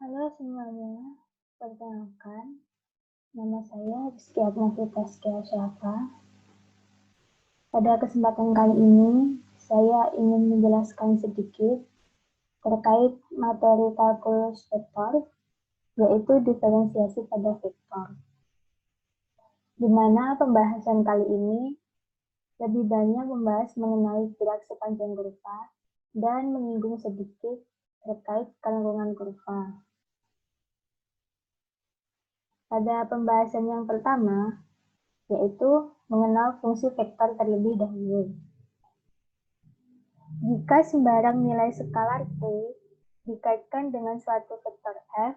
Halo semuanya, perkenalkan, nama saya Rizky Agnafita Syafa. Pada kesempatan kali ini, saya ingin menjelaskan sedikit terkait materi kalkulus vektor, yaitu diferensiasi pada vektor. Di mana pembahasan kali ini lebih banyak membahas mengenai gerak sepanjang kurva dan menyinggung sedikit terkait kelengkungan kurva. Pada pembahasan yang pertama, yaitu mengenal fungsi vektor terlebih dahulu. Jika sembarang nilai skalar T dikaitkan dengan suatu vektor F,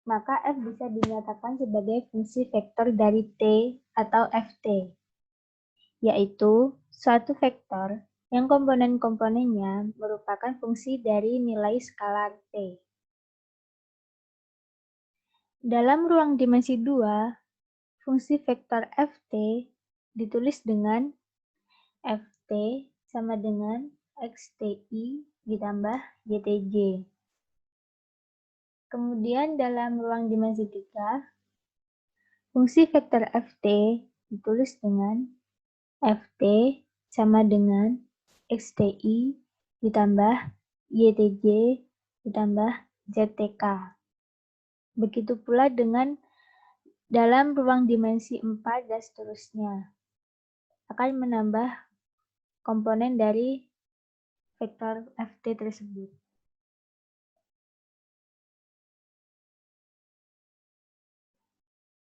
maka F bisa dinyatakan sebagai fungsi vektor dari T atau Ft, yaitu suatu vektor yang komponen-komponennya merupakan fungsi dari nilai skalar T. Dalam ruang dimensi 2, fungsi vektor Ft ditulis dengan Ft sama dengan XTI ditambah YTJ. Kemudian dalam ruang dimensi 3, fungsi vektor Ft ditulis dengan Ft sama dengan XTI ditambah YTJ ditambah ZTK. Begitu pula dengan dalam ruang dimensi 4 dan seterusnya. Akan menambah komponen dari vektor Ft tersebut.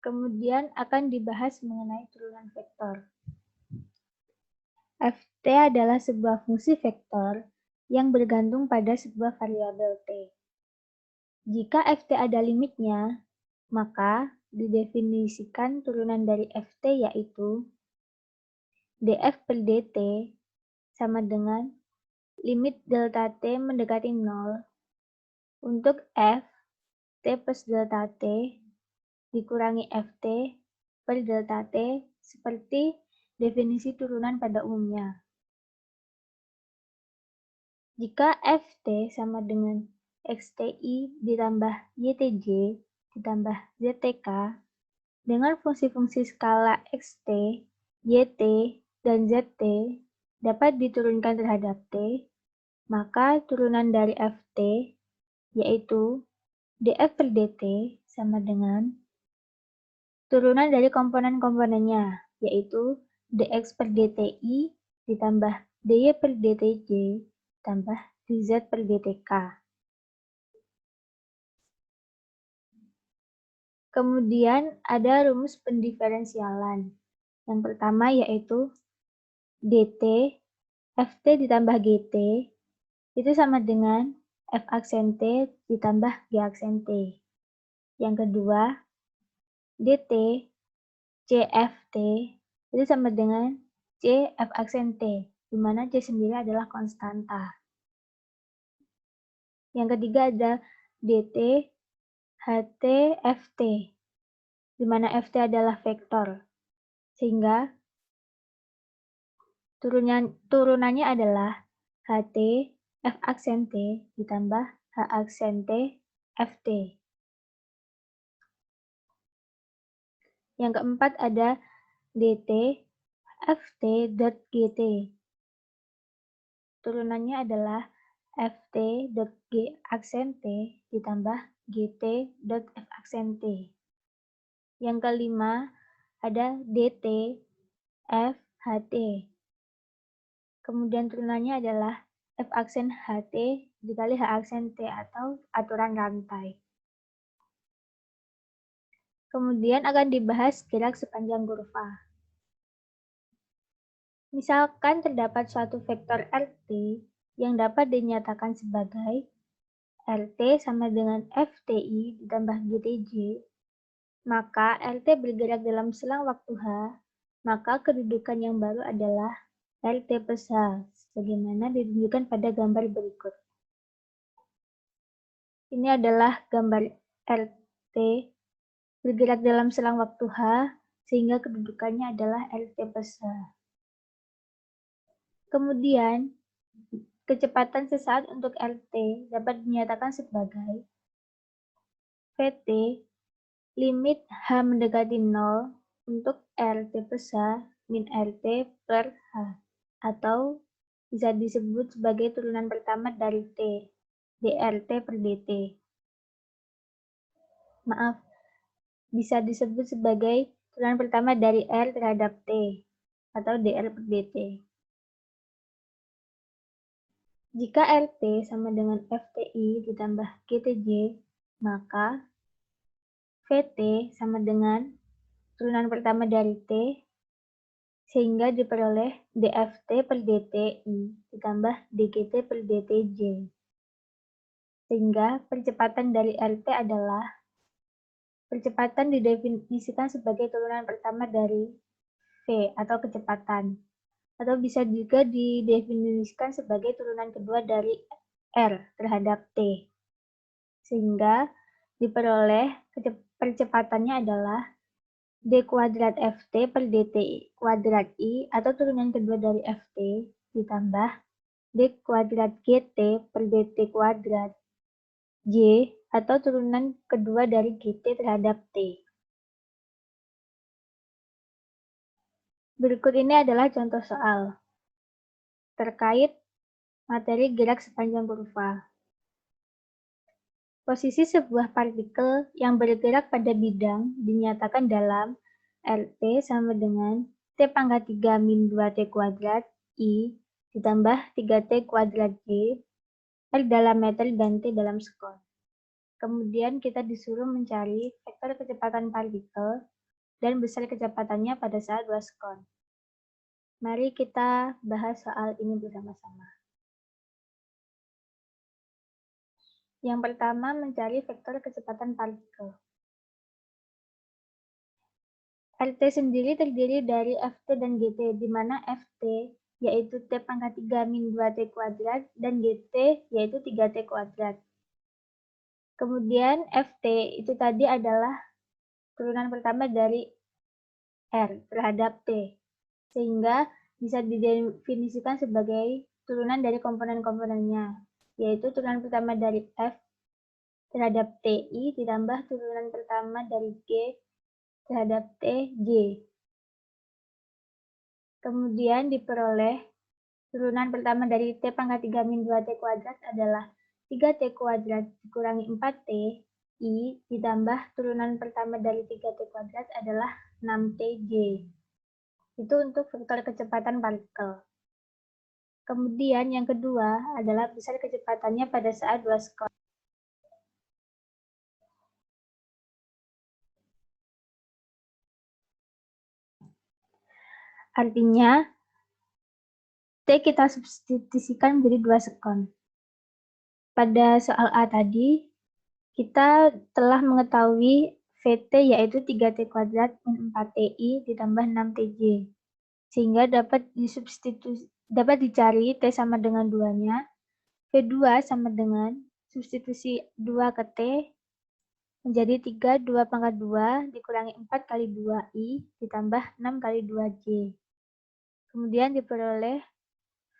Kemudian akan dibahas mengenai turunan vektor. Ft adalah sebuah fungsi vektor yang bergantung pada sebuah variabel T. Jika Ft ada limitnya, maka didefinisikan turunan dari Ft yaitu df per dt sama dengan limit delta T mendekati 0 untuk F T plus delta T dikurangi Ft per delta T seperti definisi turunan pada umumnya. Jika Ft sama dengan XTI ditambah YTJ ditambah ZTK dengan fungsi-fungsi skala XT, YT, dan ZT dapat diturunkan terhadap T, maka turunan dari Ft yaitu df per dt sama dengan turunan dari komponen-komponennya, yaitu dx per dti ditambah dy per dtj ditambah dz per dtk. Kemudian ada rumus pendiferensialan. Yang pertama yaitu dt ft ditambah gt itu sama dengan f aksen t ditambah g aksen t. Yang kedua, dt cft itu sama dengan c f aksen t, di mana c sendiri adalah konstanta. Yang ketiga ada dt ht ft, di mana ft adalah vektor, sehingga turunannya adalah ht f aksen t ditambah h aksen t ft. Yang keempat ada dt ft dot gt. Turunannya adalah ft dot g aksen t ditambah gt dot f aksen t. Yang kelima ada dt f ht. Kemudian turunannya adalah f aksen ht dikali h aksen t atau aturan rantai. Kemudian akan dibahas gerak sepanjang kurva. Misalkan terdapat suatu vektor RT yang dapat dinyatakan sebagai RT sama dengan FTI ditambah GTJ, maka RT bergerak dalam selang waktu H, maka kedudukan yang baru adalah RT plus H, sebagaimana ditunjukkan pada gambar berikut. Ini adalah gambar RT bergerak dalam selang waktu H, sehingga kedudukannya adalah RT plus H. Kemudian, kecepatan sesaat untuk RT dapat dinyatakan sebagai VT limit H mendekati 0 untuk RT plus H min RT per H, atau bisa disebut sebagai turunan pertama dari T, dRT per dt. Maaf, bisa disebut sebagai turunan pertama dari R terhadap T, atau dR per dt. Jika RT sama dengan FTI ditambah GTJ, maka VT sama dengan turunan pertama dari T, sehingga diperoleh dFT per dTi ditambah dGT per dTj. Sehingga percepatan dari RT adalah percepatan didefinisikan sebagai turunan pertama dari V atau kecepatan, atau bisa juga didefinisikan sebagai turunan kedua dari R terhadap T. Sehingga diperoleh percepatannya adalah d kuadrat ft per dt kuadrat i atau turunan kedua dari ft ditambah d kuadrat gt per dt kuadrat j atau turunan kedua dari gt terhadap t. Berikut ini adalah contoh soal terkait materi gerak sepanjang kurva. Posisi sebuah partikel yang bergerak pada bidang dinyatakan dalam RT sama dengan T pangkat 3 min 2T kuadrat I ditambah 3T kuadrat J, R dalam meter dan T dalam sekon. Kemudian kita disuruh mencari vektor kecepatan partikel dan besar kecepatannya pada saat 2 sekon. Mari kita bahas soal ini bersama-sama. Yang pertama, mencari vektor kecepatan partikel. RT sendiri terdiri dari FT dan GT, di mana FT yaitu T pangkat 3 min 2T kuadrat dan GT yaitu 3T kuadrat. Kemudian FT itu tadi adalah turunan pertama dari R terhadap T, sehingga bisa didefinisikan sebagai turunan dari komponen-komponennya, yaitu turunan pertama dari F terhadap TI ditambah turunan pertama dari G terhadap TJ. Kemudian diperoleh turunan pertama dari T pangkat 3 min 2T kuadrat adalah 3T kuadrat dikurangi 4T I ditambah turunan pertama dari 3T kuadrat adalah 6TJ. Itu untuk vektor kecepatan partikel. Kemudian yang kedua adalah besar kecepatannya pada saat 2 sekon. Artinya, T kita substitusikan menjadi 2 sekon. Pada soal A tadi, kita telah mengetahui VT yaitu 3T kuadrat min 4TI ditambah 6TJ. Sehingga dapat dicari T sama dengan 2-nya. V2 sama dengan substitusi 2 ke T menjadi 3, 2 pangkat 2 dikurangi 4 kali 2I ditambah 6 kali 2J. Kemudian diperoleh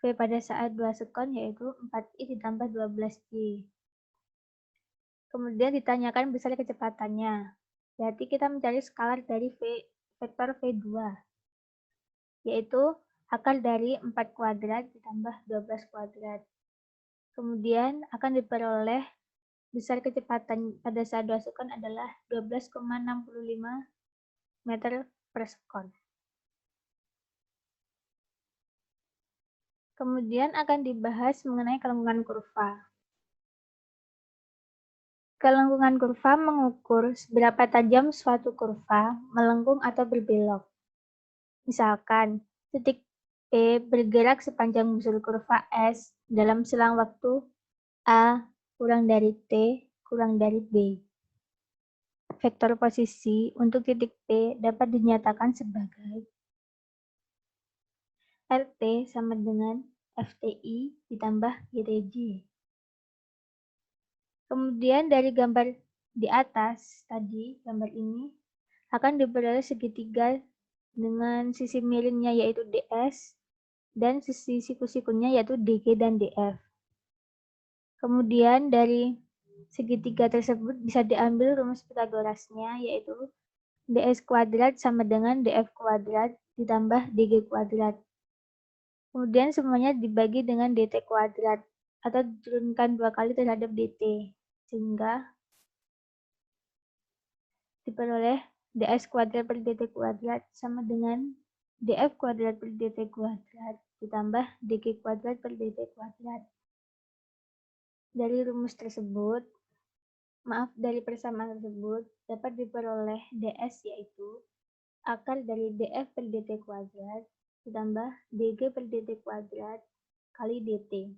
V pada saat 2 sekon yaitu 4I ditambah 12J. Kemudian ditanyakan besar kecepatannya. Berarti kita mencari skalar dari vektor V2, yaitu akar dari 4 kuadrat ditambah 12 kuadrat. Kemudian akan diperoleh besar kecepatan pada saat 2 sekon adalah 12,65 meter per sekon. Kemudian akan dibahas mengenai kelengkungan kurva. Kelengkungan kurva mengukur seberapa tajam suatu kurva melengkung atau berbelok. Misalkan, titik P bergerak sepanjang busur kurva S dalam selang waktu A kurang dari T kurang dari B. Vektor posisi untuk titik P dapat dinyatakan sebagai RT sama dengan FTI ditambah GTJ. Kemudian dari gambar di atas tadi, gambar ini akan diperoleh segitiga dengan sisi miringnya yaitu DS dan sisi siku-sikunya yaitu DG dan DF. Kemudian dari segitiga tersebut bisa diambil rumus Pythagorasnya, yaitu ds kuadrat sama dengan df kuadrat ditambah dg kuadrat. Kemudian semuanya dibagi dengan dt kuadrat atau diturunkan 2 kali terhadap dt, sehingga diperoleh ds kuadrat per dt kuadrat sama dengan df kuadrat per dt kuadrat ditambah dg kuadrat per dt kuadrat. Dari persamaan tersebut dapat diperoleh ds, yaitu akar dari df per dt kuadrat ditambah dg per dt kuadrat kali dt.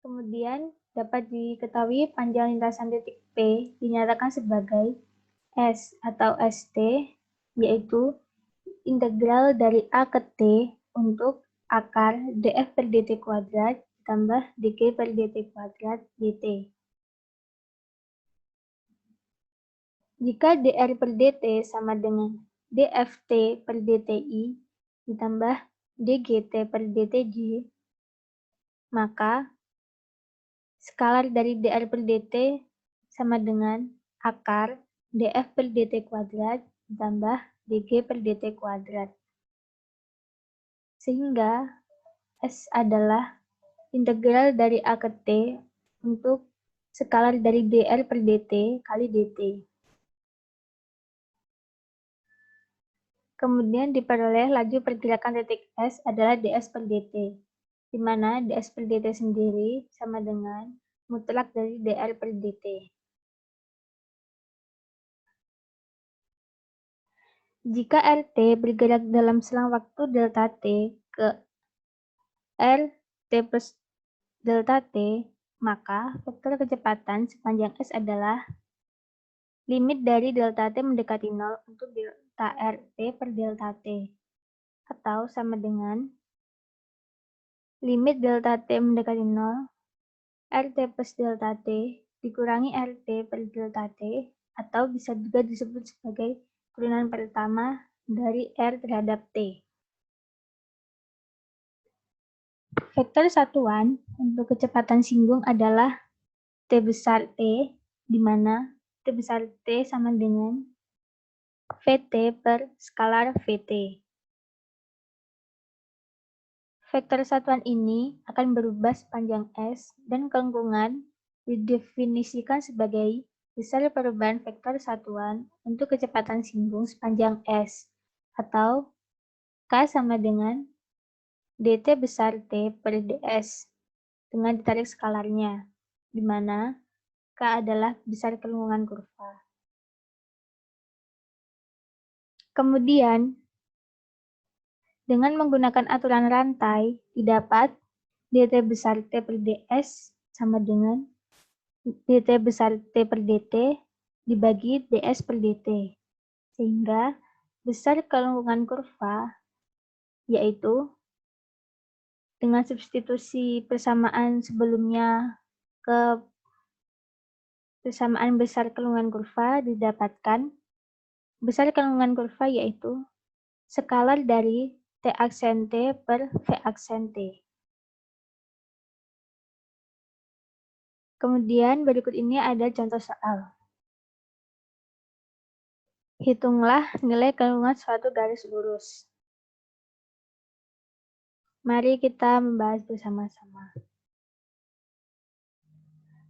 Kemudian dapat diketahui panjang lintasan titik P dinyatakan sebagai S atau ST, yaitu integral dari A ke T untuk akar df per dt kuadrat ditambah dg per dt kuadrat dt. Jika dr per dt sama dengan dft per dti ditambah dgt per dtj, maka skalar dari dr per dt sama dengan akar df per dt kuadrat ditambah dg per dt kuadrat. Sehingga S adalah integral dari A ke T untuk skalar dari dr per dt kali dt. Kemudian diperoleh laju pergerakan titik S adalah ds per dt, di mana ds per dt sendiri sama dengan mutlak dari dr per dt. Jika RT bergerak dalam selang waktu delta T ke RT plus delta T, maka vektor kecepatan sepanjang S adalah limit dari delta T mendekati 0 untuk delta RT per delta T, atau sama dengan limit delta T mendekati 0, RT plus delta T dikurangi RT per delta T, atau bisa juga disebut sebagai turunan pertama dari R terhadap T. Vektor satuan untuk kecepatan singgung adalah T besar T, di mana T besar T sama dengan Vt per skalar Vt. Vektor satuan ini akan berubah sepanjang S, dan kelengkungan didefinisikan sebagai besar perubahan vektor satuan untuk kecepatan singgung sepanjang S, atau K sama dengan dt besar T per ds dengan ditarik skalarnya, di mana K adalah besar kelengkungan kurva. Kemudian, dengan menggunakan aturan rantai, didapat dt besar T per ds sama dengan dt besar T per dt dibagi ds per dt, sehingga besar kelengkungan kurva, yaitu dengan substitusi persamaan sebelumnya ke persamaan besar kelengkungan kurva, didapatkan besar kelengkungan kurva yaitu skalar dari T aksen T per V aksen T. Kemudian berikut ini ada contoh soal. Hitunglah nilai kelengkungan suatu garis lurus. Mari kita membahas bersama-sama.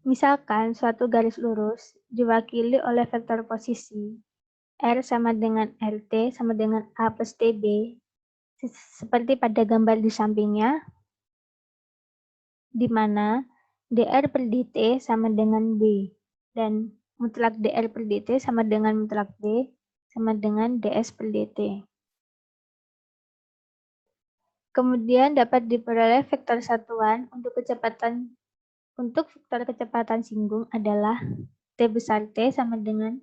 Misalkan suatu garis lurus diwakili oleh vektor posisi R sama dengan RT sama dengan A plus TB, seperti pada gambar di sampingnya, di mana dr per dt sama dengan B, dan mutlak dr per dt sama dengan mutlak D sama dengan ds per dt. Kemudian dapat diperoleh vektor satuan untuk vektor kecepatan singgung adalah T besar T sama dengan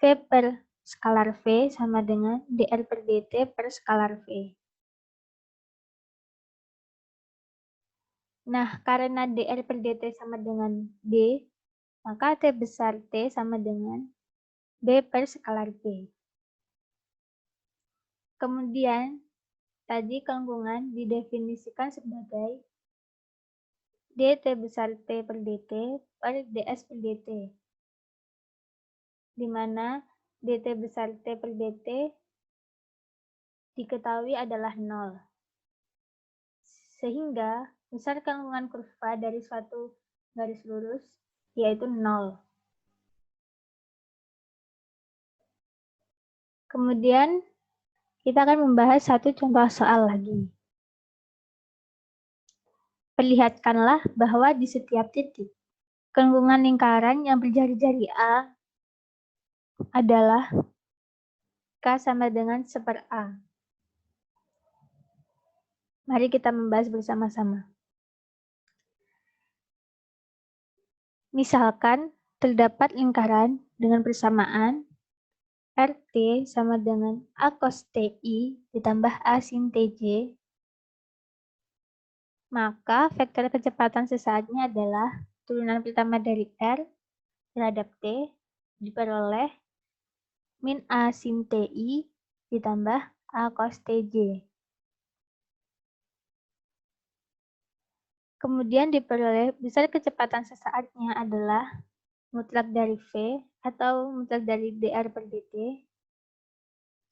V per skalar V sama dengan dr per dt per skalar V. Nah, karena dr per dt sama dengan B, maka T besar T sama dengan B per skalar B. Kemudian, tadi kelengkungan didefinisikan sebagai dt besar T per dt per ds per dt, di mana dt besar T per dt diketahui adalah 0. Sehingga besar kandungan kurva dari suatu garis lurus yaitu 0. Kemudian kita akan membahas satu contoh soal lagi. Perlihatkanlah bahwa di setiap titik kandungan lingkaran yang berjari-jari A adalah K sama dengan 1/A. Mari kita membahas bersama-sama. Misalkan terdapat lingkaran dengan persamaan RT sama dengan A cos TI ditambah A sin TJ, maka vektor kecepatan sesaatnya adalah turunan pertama dari R terhadap T diperoleh min A sin TI ditambah A cos TJ. Kemudian diperoleh besar kecepatan sesaatnya adalah mutlak dari V atau mutlak dari dr per dt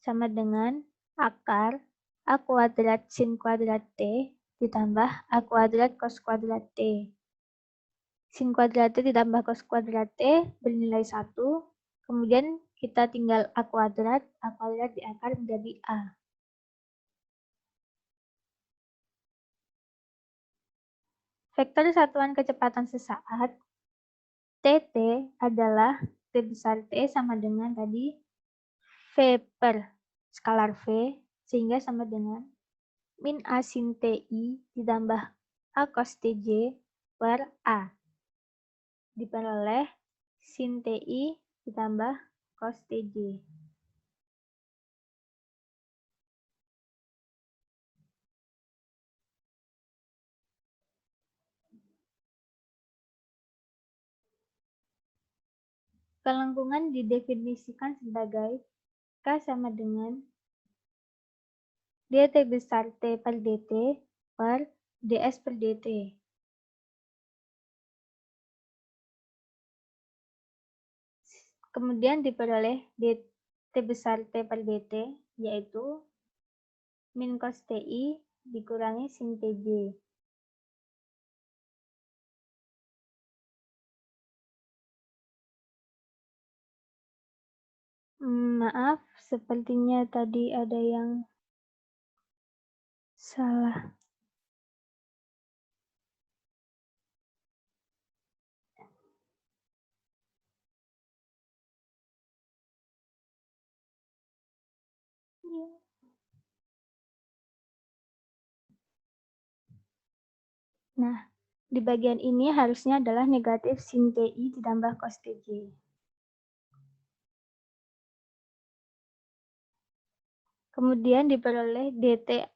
sama dengan akar A kuadrat sin kuadrat T ditambah A kuadrat cos kuadrat T. Sin kuadrat T ditambah cos kuadrat T bernilai 1, kemudian kita tinggal A kuadrat diakar menjadi A. Vektor satuan kecepatan sesaat TT adalah T besar T sama dengan tadi V per skalar V, sehingga sama dengan min A sin TI ditambah A cos TJ per A. Diperoleh sin TI ditambah cos TJ. Kelengkungan didefinisikan sebagai K sama dengan dt besar T per dt per ds per dt. Kemudian diperoleh dt besar T per dt, yaitu min cos TI dikurangi sin TJ. Maaf, sepertinya tadi ada yang salah. Nah, di bagian ini harusnya adalah negatif sin TI ditambah cos TJ. Kemudian diperoleh dt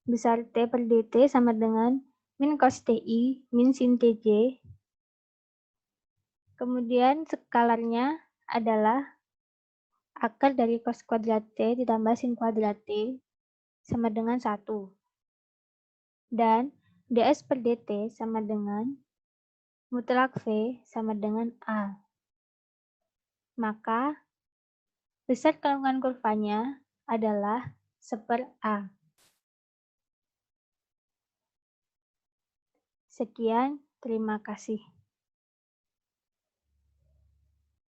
besar T per dt sama dengan min cos TI min sin TJ. Kemudian skalarnya adalah akar dari cos kuadrat T ditambah sin kuadrat T sama dengan 1. Dan ds per dt sama dengan mutlak V sama dengan A. Maka besar kandungan kurvanya adalah 1/A. Sekian, terima kasih.